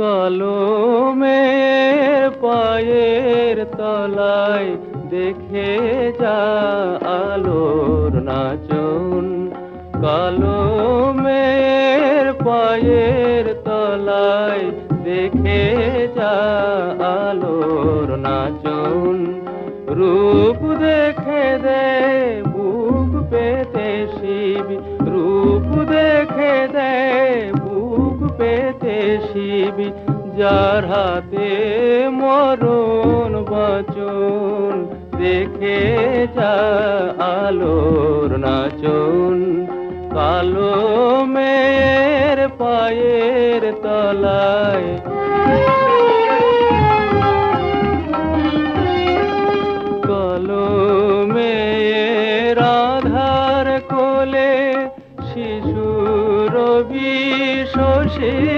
কলমের পায়ের তলায় দেখে যা আলোর নাচন। কলমের পায়ের তলায় দেখে যা আলোর নাচন। রূপ দেখে দে বুক পেতে শিব, রূপ দেখে দে বুক পেতে শিব, যার হাতে মরণ বচন দেখে যা আলোর নাচন। কালো মেয়ের পায়ের তলায় কলমের আধার কোলে শিশুর বিশ্বসী